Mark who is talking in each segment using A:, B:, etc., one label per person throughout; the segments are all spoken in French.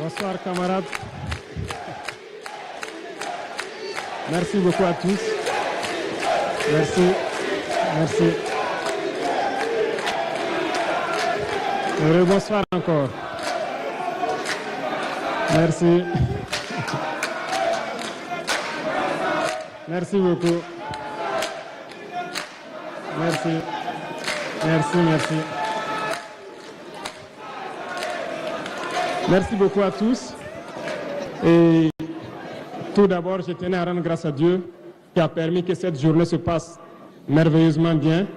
A: Bonsoir camarades. Merci beaucoup à tous. Merci. Merci. Bonsoir encore. Merci. Merci beaucoup. Merci. Merci, merci. Merci beaucoup à tous. Et tout d'abord, je tenais à rendre grâce à Dieu qui a permis que cette journée se passe merveilleusement bien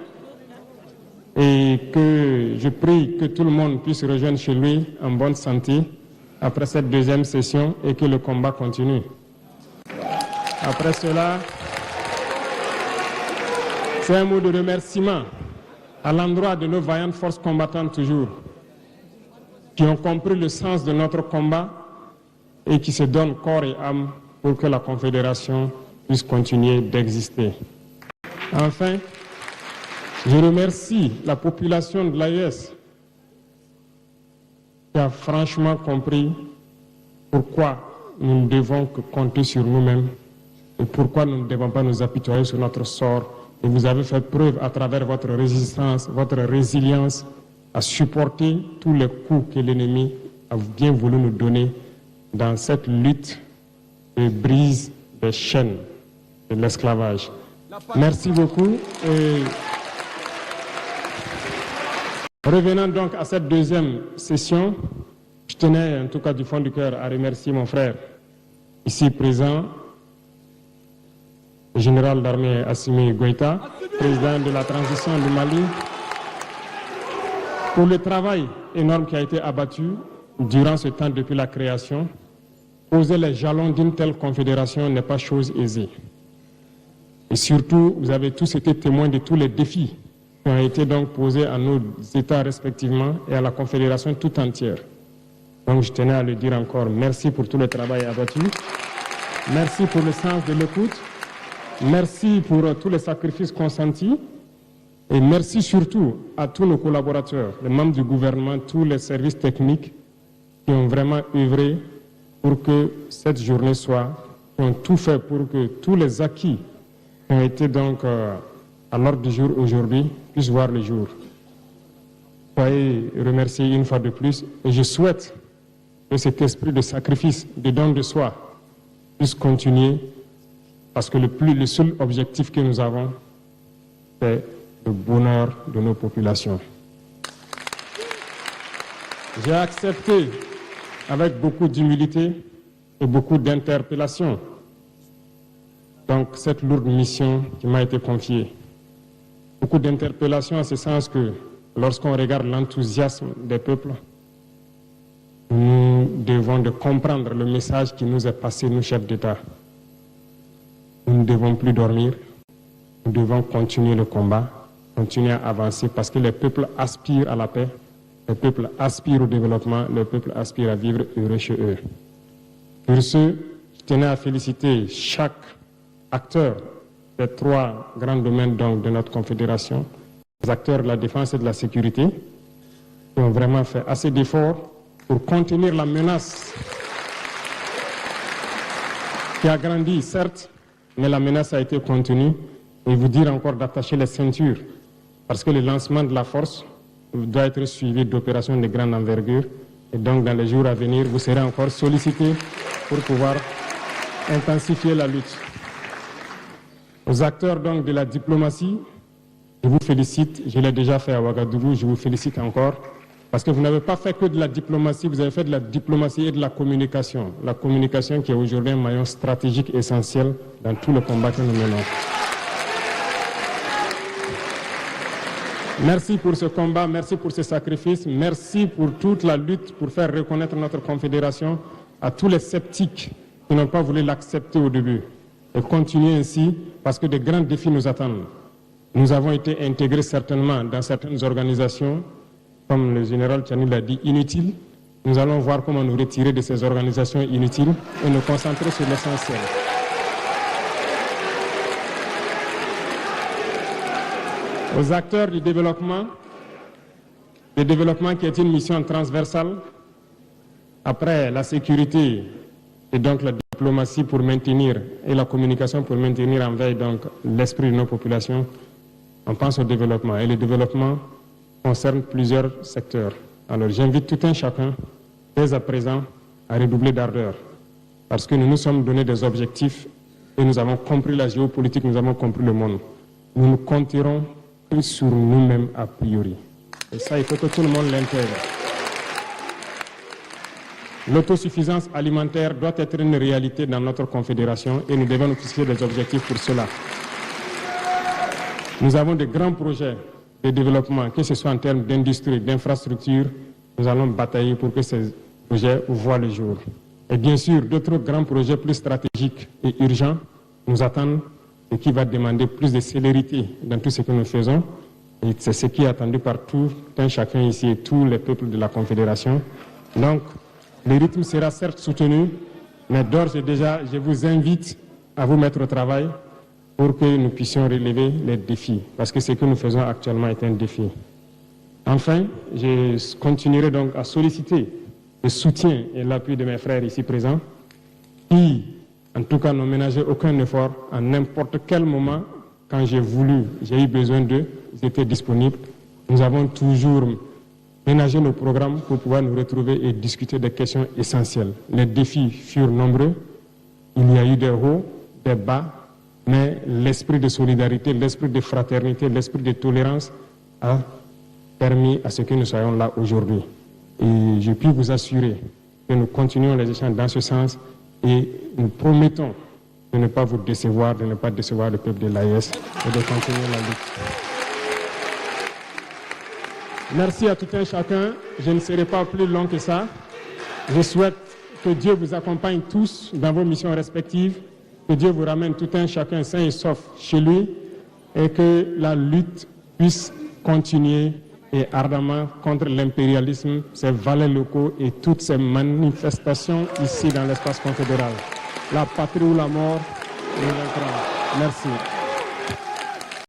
A: et que je prie que tout le monde puisse rejoindre chez lui en bonne santé après cette deuxième session et que le combat continue. Après cela, c'est un mot de remerciement à l'endroit de nos vaillantes forces combattantes toujours, qui ont compris le sens de notre combat et qui se donnent corps et âme pour que la Confédération puisse continuer d'exister. Enfin, je remercie la population de l'AES qui a franchement compris pourquoi nous ne devons que compter sur nous-mêmes et pourquoi nous ne devons pas nous apitoyer sur notre sort. Et vous avez fait preuve à travers votre résistance, votre résilience à supporter tous les coups que l'ennemi a bien voulu nous donner dans cette lutte de brise des chaînes de l'esclavage. Merci beaucoup. Et revenant donc à cette deuxième session, je tenais en tout cas du fond du cœur à remercier mon frère ici présent, le général d'armée Assimi Goïta, président de la transition du Mali, pour le travail énorme qui a été abattu durant ce temps depuis la création. Poser les jalons d'une telle confédération n'est pas chose aisée. Et surtout, vous avez tous été témoins de tous les défis qui ont été donc posés à nos États respectivement et à la confédération tout entière. Donc je tenais à le dire encore, merci pour tout le travail abattu, merci pour le sens de l'écoute, merci pour tous les sacrifices consentis et merci surtout à tous nos collaborateurs, les membres du gouvernement, tous les services techniques qui ont vraiment œuvré pour que cette journée soit, qui ont tout fait pour que tous les acquis qui ont été donc à l'ordre du jour aujourd'hui puissent voir le jour. Soyez remerciés une fois de plus et je souhaite que cet esprit de sacrifice, de don de soi puisse continuer parce que le seul objectif que nous avons, c'est le bonheur de nos populations. J'ai accepté avec beaucoup d'humilité et beaucoup d'interpellation donc cette lourde mission qui m'a été confiée. Beaucoup d'interpellations en ce sens que lorsqu'on regarde l'enthousiasme des peuples, nous devons de comprendre le message qui nous est passé, nous chefs d'État. Nous ne devons plus dormir, nous devons continuer le combat, continuer à avancer parce que les peuples aspirent à la paix, les peuples aspirent au développement, les peuples aspirent à vivre heureux chez eux. Pour ce, je tenais à féliciter chaque acteur des trois grands domaines donc, de notre confédération, les acteurs de la défense et de la sécurité, qui ont vraiment fait assez d'efforts pour contenir la menace qui a grandi, certes, mais la menace a été contenue. Et vous dire encore d'attacher les ceintures, parce que le lancement de la force doit être suivi d'opérations de grande envergure. Et donc, dans les jours à venir, vous serez encore sollicités pour pouvoir intensifier la lutte. Aux acteurs donc de la diplomatie, je vous félicite, je l'ai déjà fait à Ouagadougou, je vous félicite encore, parce que vous n'avez pas fait que de la diplomatie, vous avez fait de la diplomatie et de la communication. La communication qui est aujourd'hui un maillon stratégique essentiel dans tout le combat que nous menons. Merci pour ce combat, merci pour ce sacrifice, merci pour toute la lutte pour faire reconnaître notre confédération à tous les sceptiques qui n'ont pas voulu l'accepter au début. Et continuer ainsi parce que de grands défis nous attendent. Nous avons été intégrés certainement dans certaines organisations, comme le général Tchani l'a dit, inutiles. Nous allons voir comment nous retirer de ces organisations inutiles et nous concentrer sur l'essentiel. Aux acteurs du développement qui est une mission transversale, Après la sécurité et donc la diplomatie pour maintenir et la communication pour maintenir en veille donc l'esprit de nos populations, on pense au développement. Et le développement concerne plusieurs secteurs. Alors j'invite tout un chacun, dès à présent, à redoubler d'ardeur. Parce que nous nous sommes donné des objectifs et nous avons compris la géopolitique, nous avons compris le monde. Nous ne compterons que sur nous-mêmes a priori. Et ça, il faut que tout le monde l'intègre. L'autosuffisance alimentaire doit être une réalité dans notre confédération et nous devons nous fixer des objectifs pour cela. Nous avons de grands projets de développement, que ce soit en termes d'industrie, d'infrastructure. Nous allons batailler pour que ces projets voient le jour. Et bien sûr, d'autres grands projets plus stratégiques et urgents nous attendent et qui va demander plus de célérité dans tout ce que nous faisons. Et c'est ce qui est attendu par tout un chacun ici et tous les peuples de la Confédération. Donc, le rythme sera certes soutenu, mais d'ores et déjà, je vous invite à vous mettre au travail pour que nous puissions relever les défis, parce que ce que nous faisons actuellement est un défi. Enfin, je continuerai donc à solliciter le soutien et l'appui de mes frères ici présents, qui, en tout cas, n'ont ménagé aucun effort à n'importe quel moment, quand j'ai eu besoin d'eux, ils étaient disponibles. Nous avons toujours ménagé nos programmes pour pouvoir nous retrouver et discuter des questions essentielles. Les défis furent nombreux, il y a eu des hauts, des bas, mais l'esprit de solidarité, l'esprit de fraternité, l'esprit de tolérance a permis à ce que nous soyons là aujourd'hui. Et je puis vous assurer que nous continuons les échanges dans ce sens et nous promettons de ne pas vous décevoir, de ne pas décevoir le peuple de l'AES et de continuer la lutte. Merci à tout un chacun. Je ne serai pas plus long que ça. Je souhaite que Dieu vous accompagne tous dans vos missions respectives, que Dieu vous ramène tout un chacun sain et sauf chez lui et que la lutte puisse continuer et ardemment contre l'impérialisme, ses valets locaux et toutes ces manifestations ici dans l'espace confédéral. La patrie ou la mort, nous vaincrons. Merci.